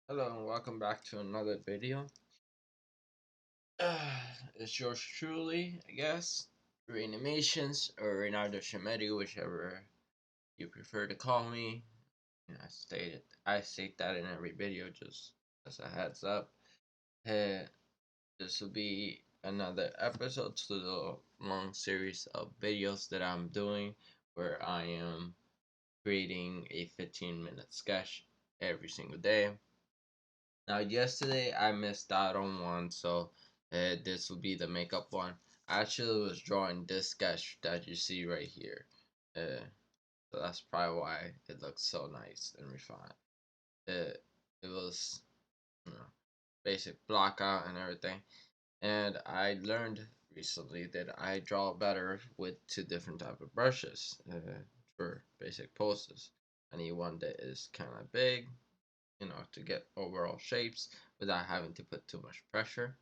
Hello and welcome back to another video. It's yours truly, I guess, Reynamations or Reynaldo Schelmetty, whichever you prefer to call me. I state that in every video just as a heads up. Uh, this will be another episode to the long series of videos that I'm doing where I am creating a 15-minute sketch every single day. Now, yesterday I missed out on one, so this will be the makeup one. I actually was drawing this sketch that you see right here. So that's probably why it looks so nice and refined. It was, you know, basic block out and everything. And I learned recently that I draw better with two different type of brushes for basic poses. I need one that is kind of big, to get overall shapes without having to put too much pressure.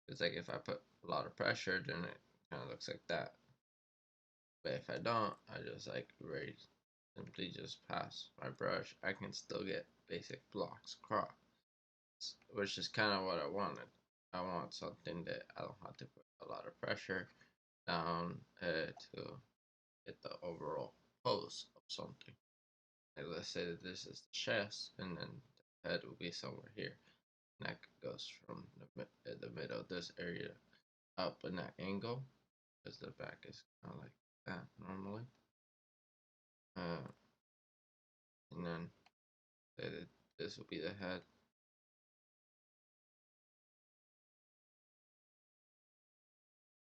It's like if I put a lot of pressure, then it kind of looks like that. But if I don't, I just simply just pass my brush. I can still get basic blocks across, which is kind of what I wanted. I want something that I don't have to put a lot of pressure down to get the overall pose of something. Like let's say that this is the chest, and then the head will be somewhere here. Neck goes from the middle of this area up in that angle because the back is kind of like that normally. Uh, and then say that this will be the head.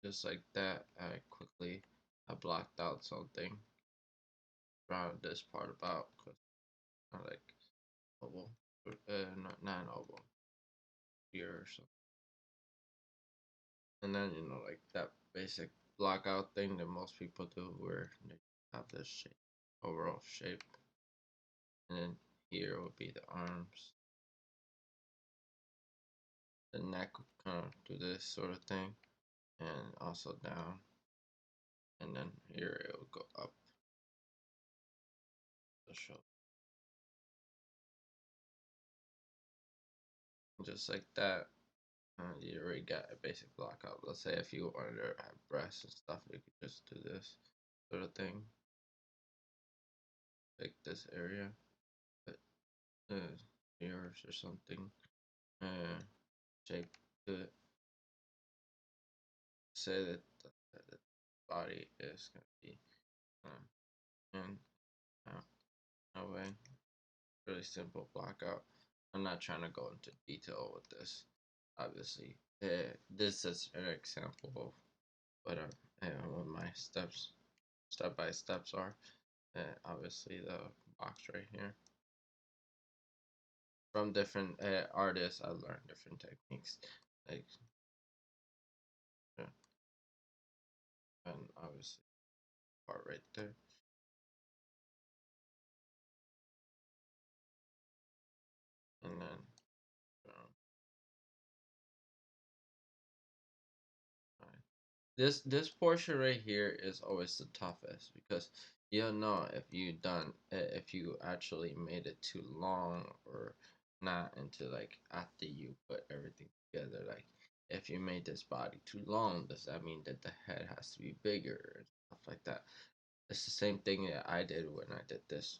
Just like that, I blocked out something around this part about because I like oval, not an oval here or something. And then like that basic block out thing that most people do where they have this shape, overall shape. And then here would be the arms. The neck would kind of do this sort of thing, and also down. And then here it will go up the shoulder. Just like that, you already got a basic block out. Let's say if you wanted to have breasts and stuff, you could just do this sort of thing. Like this area, but yours or something. Shape to it. Say that the body is gonna be in, out, away. Really simple block out. I'm not trying to go into detail with this, obviously. This is an example of what my step by steps are. Obviously, the box right here. From different artists, I learned different techniques, like yeah, and obviously part right there, and then um, this portion right here is always the toughest because you don't know if you actually made it too long or not until like after you put everything together. Like if you made this body too long, does that mean that the head has to be bigger and stuff like that? It's the same thing that I did when I did this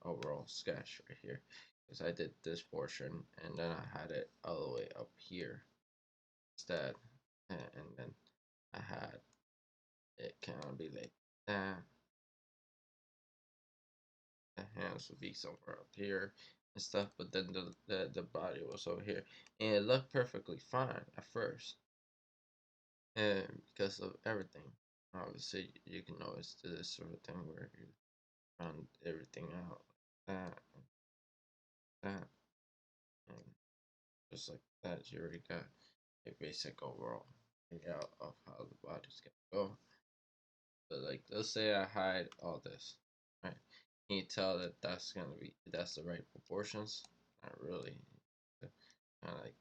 overall sketch right here, because I did this portion and then I had it all the way up here instead, and then I had it kind of be like that. The hands would be somewhere up here and stuff, but then the body was over here, and it looked perfectly fine at first, and because of everything. Obviously, you can always do this sort of thing where you round everything out like that, and that, and just like that, you already got a basic overall layout of how the body's gonna go. But like, let's say I hide all this, right? Can you tell that that's the right proportions? Not really. Kind of like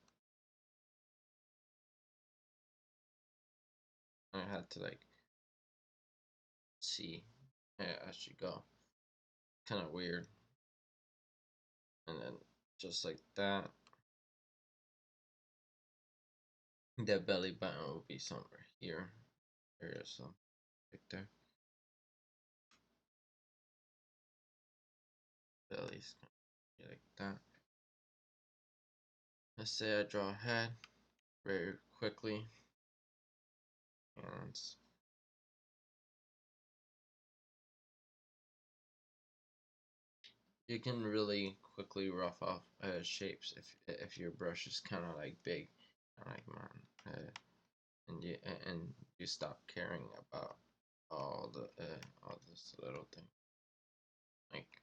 I had to like see as you go. Kind of weird. And then just like that, The belly button will be somewhere here. There is some right there. Belly's gonna be like that. Let's say I draw a head very quickly, and you can really quickly rough off shapes if your brush is kind of like big, like mine, and you stop caring about all this little thing, like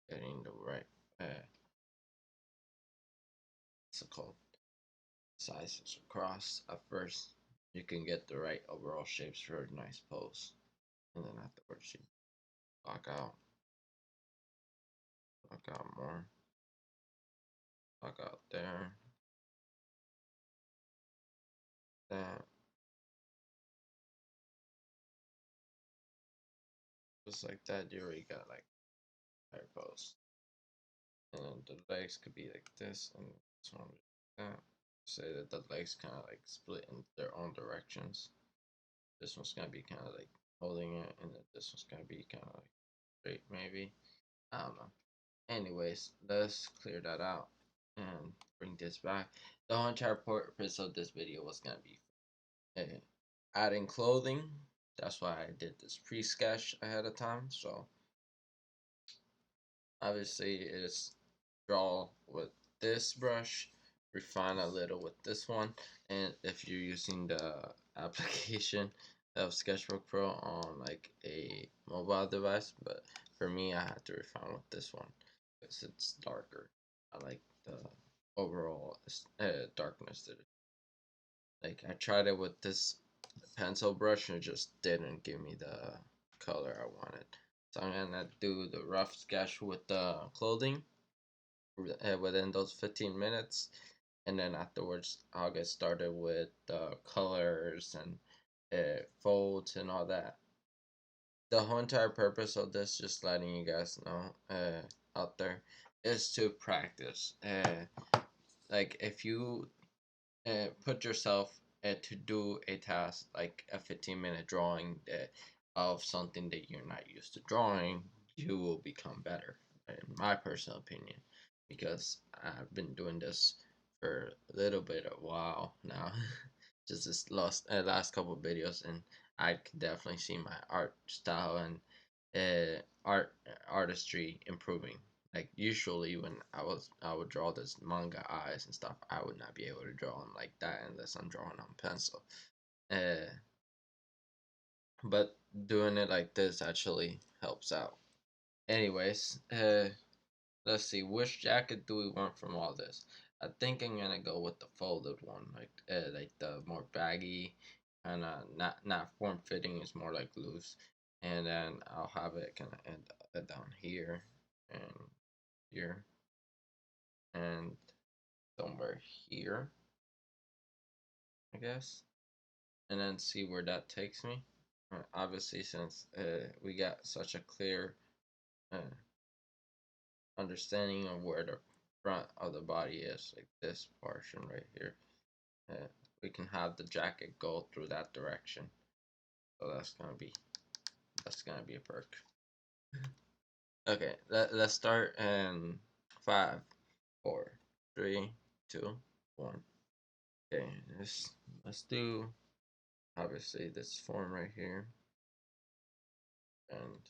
getting the right what's it called, sizes across at first. You can get the right overall shapes for a nice pose, and then afterwards you block out more, block out there, that, just like that. You already got like higher pose. And then the legs could be like this, and this one like that. Say that the legs kind of like split in their own directions. This one's gonna be kind of like holding it, and then this one's gonna be kind of like straight, maybe. I don't know. Anyways, let's clear that out and bring this back. The whole entire purpose of this video was gonna be adding clothing. That's why I did this pre-sketch ahead of time. So obviously it's draw with this brush, refine a little with this one, and if you're using the application of Sketchbook Pro on like a mobile device, but for me I had to refine with this one because it's darker. I like the overall darkness. Like I tried it with this pencil brush and it just didn't give me the color I wanted. So I'm gonna do the rough sketch with the clothing within those 15 minutes, and then afterwards I'll get started with the colors and folds and all that. The whole entire purpose of this, just letting you guys know out there, is to practice. Like if you put yourself to do a task like a 15-minute drawing of something that you're not used to drawing, you will become better, in my personal opinion, because I've been doing this for a little bit of a while now, just this last couple of videos, and I can definitely see my art style and artistry improving. Like usually when I would draw this manga eyes and stuff, I would not be able to draw them like that unless I'm drawing on pencil. Uh, but doing it like this actually helps out. Anyways, let's see, which jacket do we want from all this? I think I'm gonna go with the folded one, like the more baggy, kind of not form fitting. It's more like loose, and then I'll have it kind of end down here and here and somewhere here, I guess, and then see where that takes me. Obviously, since we got such a clear uh, understanding of where the front of the body is, like this portion right here, uh, we can have the jacket go through that direction. So that's gonna be a perk. Okay, let's start in 5, 4, 3, 2, 1. Okay, let's do obviously this form right here and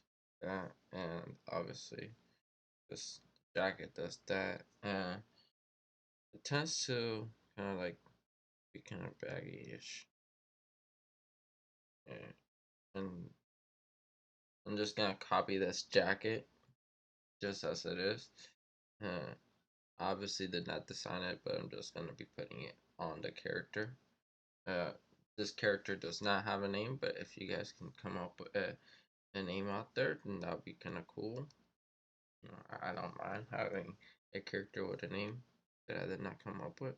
that, and obviously this jacket does that, and it tends to kind of like be kind of baggy-ish. Yeah. And I'm just gonna copy this jacket just as it is. Uh, Obviously did not design it, but I'm just gonna be putting it on the character. Uh, this character does not have a name, but if you guys can come up with a name out there, then that would be kind of cool. You know, I don't mind having a character with a name that I did not come up with.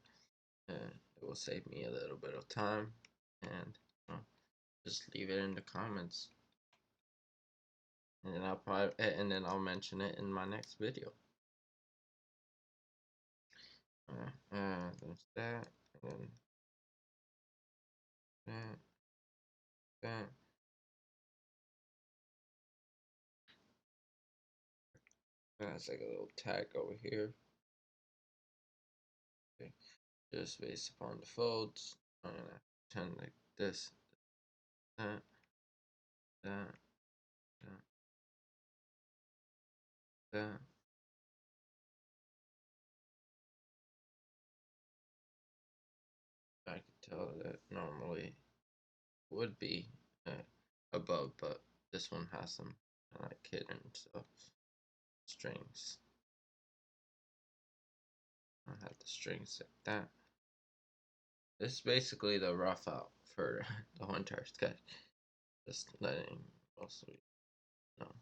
It will save me a little bit of time, and just leave it in the comments, and then I'll mention it in my next video. There's that, and then that, that. That's like a little tag over here. Okay. Just based upon the folds. I'm gonna turn like this, that, that, that, that. I can tell that normally would be above, but this one has some like hidden stuff, strings. I have the strings like that. This is basically the rough out for the whole entire sketch. Just letting mostly know.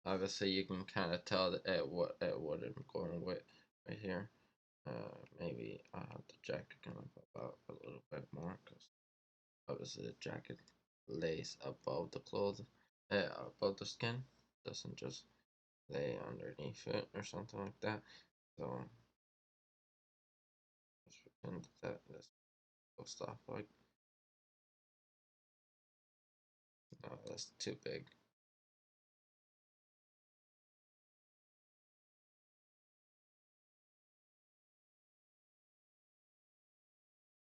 Obviously, you can kind of tell that at what I'm going with right here. Maybe I'll have the jacket kind of pop out a little bit more because obviously the jacket lays above the clothes, above the skin. Doesn't just lay underneath it or something like that. So let's pretend that this will stop like. No, that's too big.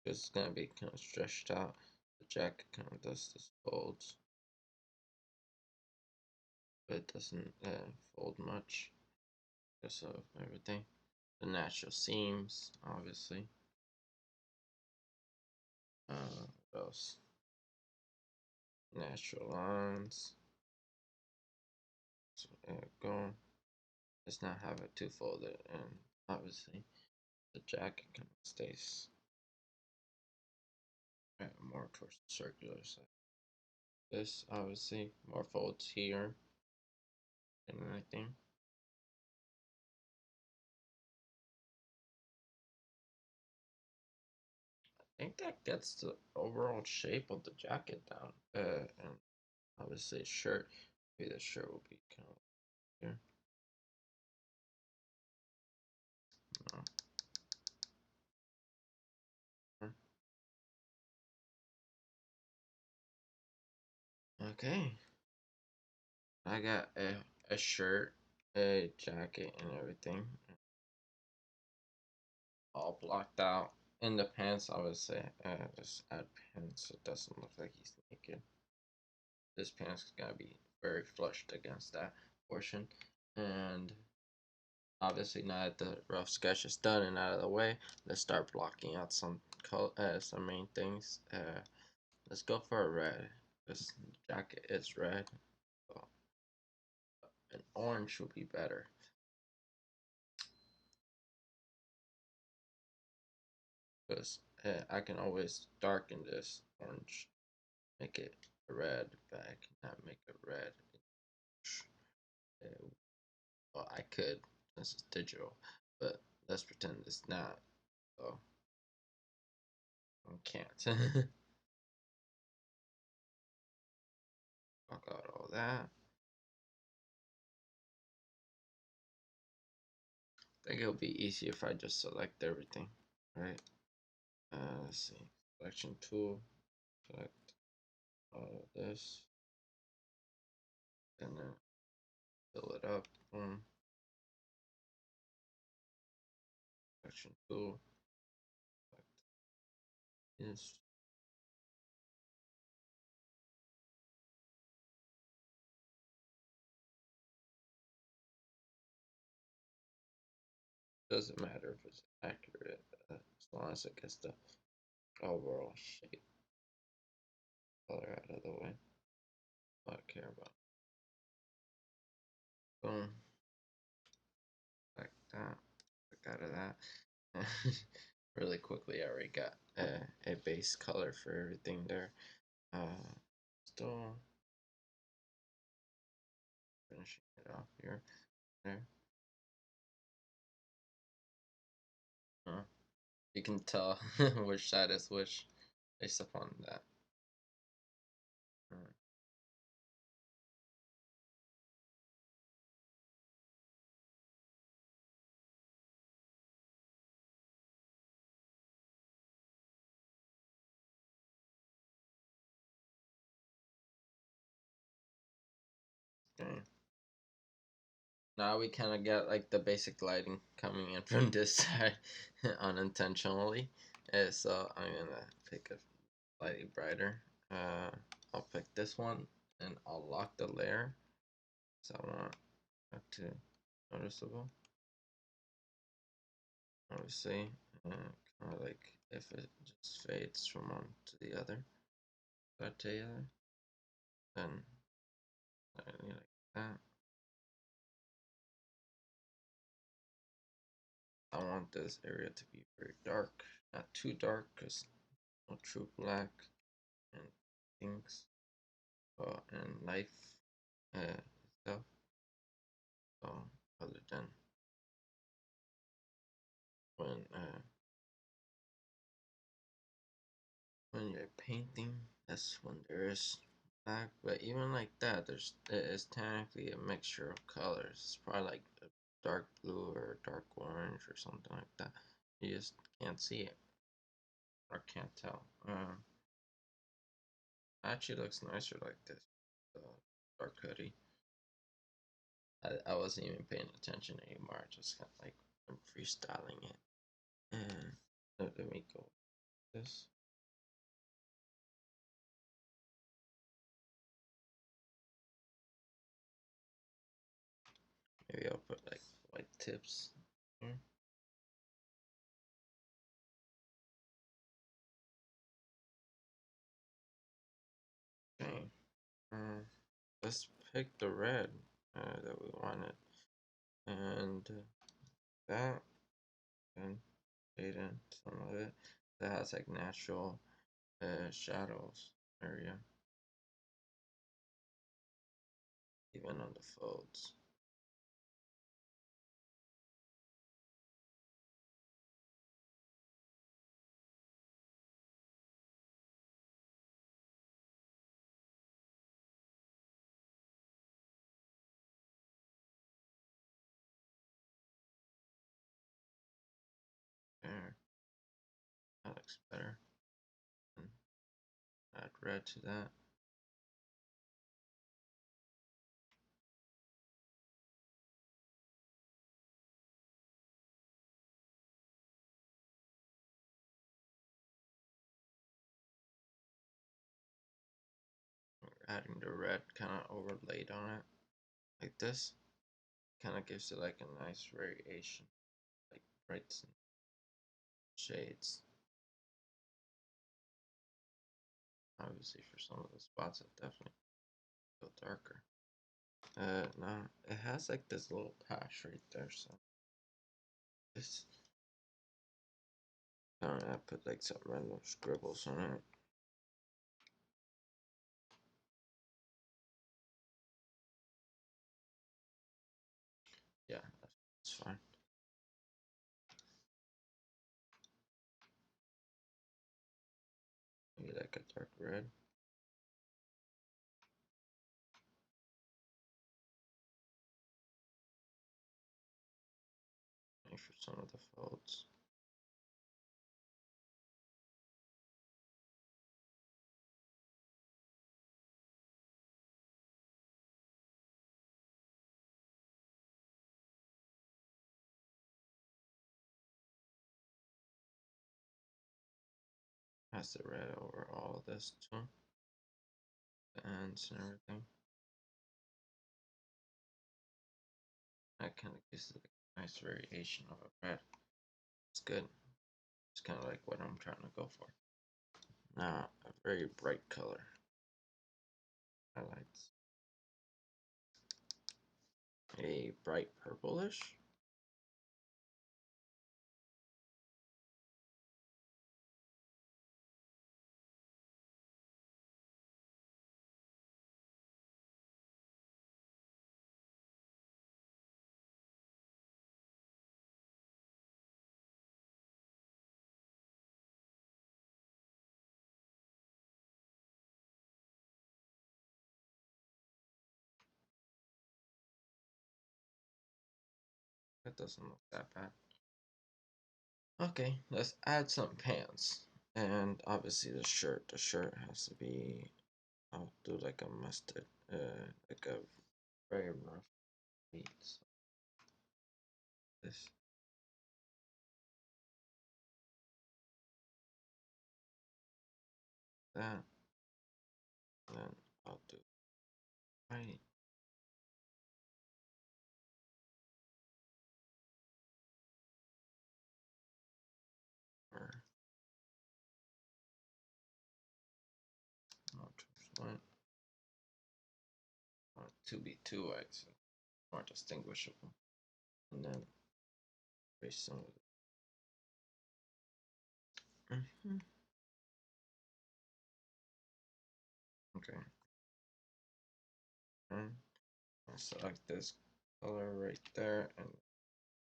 It's gonna be kind of stretched out. The jacket kind of does this folds, but it doesn't fold much because of everything. The natural seams, obviously. What else? Natural lines. So there we go. Does not have it too folded, and obviously the jacket kind of stays more towards the circular side. This obviously more folds here and everything. I think that gets the overall shape of the jacket down. And obviously shirt, maybe the shirt will be kind of here. No. Okay, I got a shirt, a jacket, and everything all blocked out. In the pants, I would say just add pants so it doesn't look like he's naked. This pants is gonna be very flushed against that portion, and obviously now that the rough sketch is done and out of the way, let's start blocking out some main things. Let's go for a red. This jacket is red, so an orange would be better. Because I can always darken this orange, make it red, but I cannot make it red. Uh, well, I could since it's digital, but let's pretend it's not. So I can't. Block out all that. I think it'll be easy if I just select everything, right? Let's see, selection tool, select all of this, and then fill it up. Boom. Selection tool, select this. Doesn't matter if it's accurate, as long as it gets the overall shape color out of the way. All I care about. Boom. Like that. Like out of that. Really quickly, I already got a base color for everything there. Still finishing it off here. There. You can tell which side is which based upon that. Okay. Now we kind of get like the basic lighting coming in from this side unintentionally. So I'm gonna pick a slightly brighter. I'll pick this one and I'll lock the layer so I want it to noticeable. Obviously, kind of like if it just fades from one to the other, then like that. I want this area to be very dark, not too dark, because no true black and things, and life stuff. So other than when when you're painting, that's when there is black. But even like that, it's technically a mixture of colors. It's probably like a dark blue or dark orange or something like that. You just can't see it or can't tell. Actually looks nicer like this. Dark hoodie. I wasn't even paying attention anymore. I just kind of like I'm freestyling it. And let me go with this. Maybe I'll put like white tips here. Okay. Let's pick the red that we wanted. And that and fade in some of it. That has like natural shadows area. Even on the folds. There. That looks better. And add red to that. Adding the red kind of overlaid on it like this kind of gives it like a nice variation, like brights and shades. Obviously for some of the spots it definitely feel darker. No, it has like this little patch right there, so this I put like some random scribbles on it. Yeah, that's fine. Maybe like a dark red. Maybe for some of the folds. Has the red over all of this too. The ends and everything. That kind of gives it a nice variation of a red. It's good. It's kind of like what I'm trying to go for. Now, a very bright color. Highlights. A bright purplish. That doesn't look that bad. Okay, let's add some pants. And obviously the shirt. The shirt has to be, I'll do like a mustard, like a very rough beat. So this. That. Then I'll do right. Or not one. To be two white, so more distinguishable. And then very similar. Okay. And I select this color right there and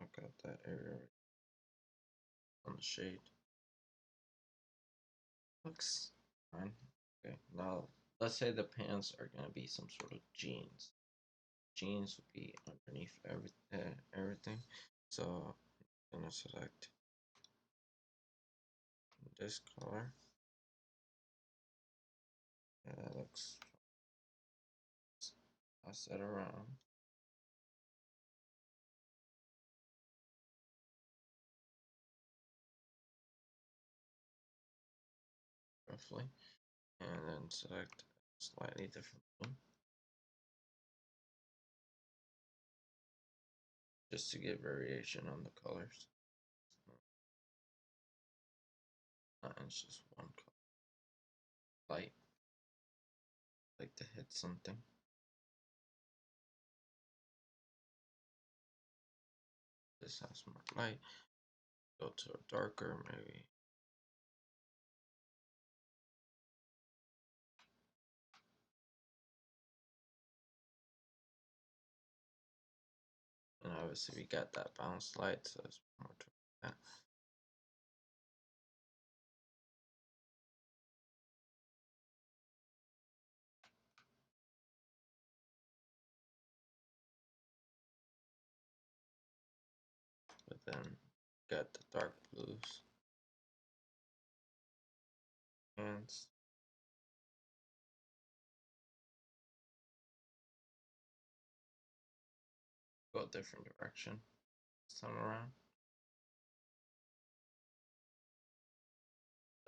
look at that area right on the shade. Looks fine. Okay, now let's say the pants are gonna be some sort of jeans. Jeans would be underneath everything. So I'm gonna select this color. Yeah, that looks. Pass that around. Roughly, and then select a slightly different one just to get variation on the colors. And it's just one color. Light, like to hit something. This has more light. Go to a darker, maybe. And obviously we got that bounce light, so it's more to that. But then got the dark blues. And go a different direction this time around.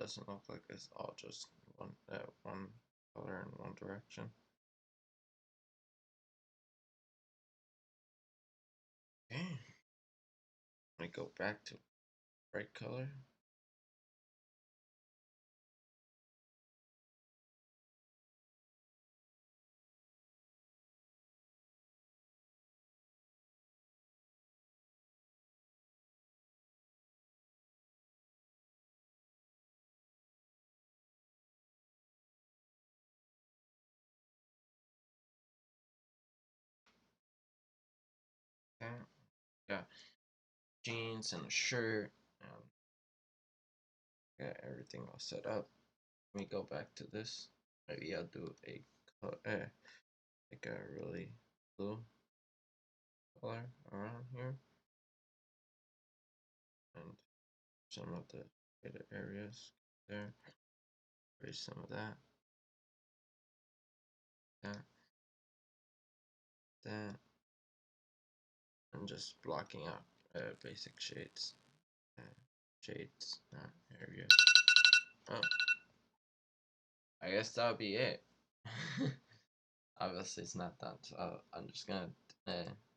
Doesn't look like it's all just one color in one direction. Okay. Let me go back to bright color. Okay. Got jeans and a shirt. Got everything all set up. Let me go back to this. Maybe I'll do a color, like a really blue color around here, and some of the other areas there. Erase some of that. That, and just blocking out basic shades. Area. Oh, I guess that'll be it. Obviously, it's not done, so I'm just gonna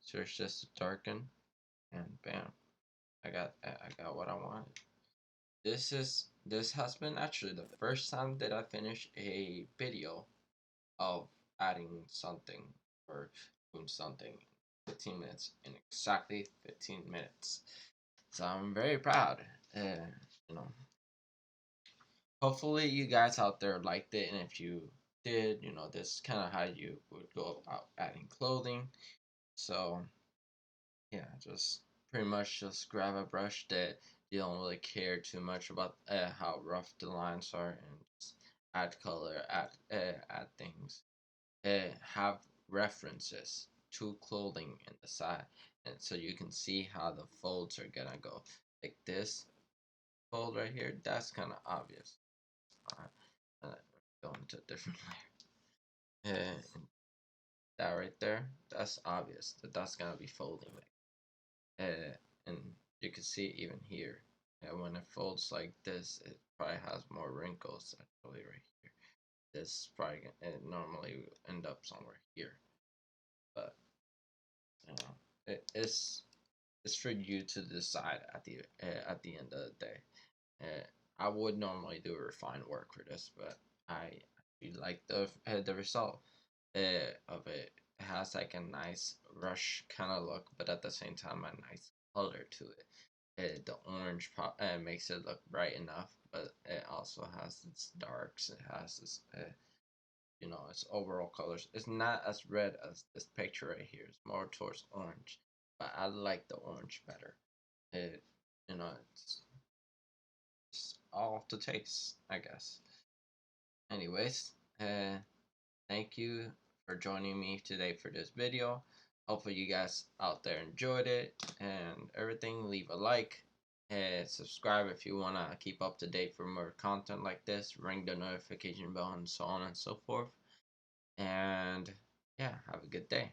switch this to darken, and bam, I got what I wanted. This has been actually the first time that I finished a video of adding something or doing something 15 minutes in exactly 15 minutes. So I'm very proud. You know, hopefully you guys out there liked it, and if you did, this is kind of how you would go about adding clothing. So yeah, just pretty much just grab a brush that you don't really care too much about how rough the lines are, and just add color, add things, have references to clothing in the side, and so you can see how the folds are gonna go. Like this fold right here, that's kind of obvious. Go into a different layer. that right there, that's obvious that that's gonna be folding. And you can see even here, when it folds like this, it probably has more wrinkles actually right here. This probably it normally would end up somewhere here, but you know, it's for you to decide at the end of the day. I would normally do refined work for this, but I like the result of it. It has like a nice rush kind of look, but at the same time a nice color to it. The orange makes it look bright enough, but it also has its darks. It has its its overall colors. It's not as red as this picture right here. It's more towards orange, but I like the orange better. It you know it's all to taste, I guess. Anyways, thank you for joining me today for this video. Hopefully you guys out there enjoyed it and everything. Leave a like and subscribe if you want to keep up to date for more content like this. Ring the notification bell and so on and so forth. And yeah, have a good day.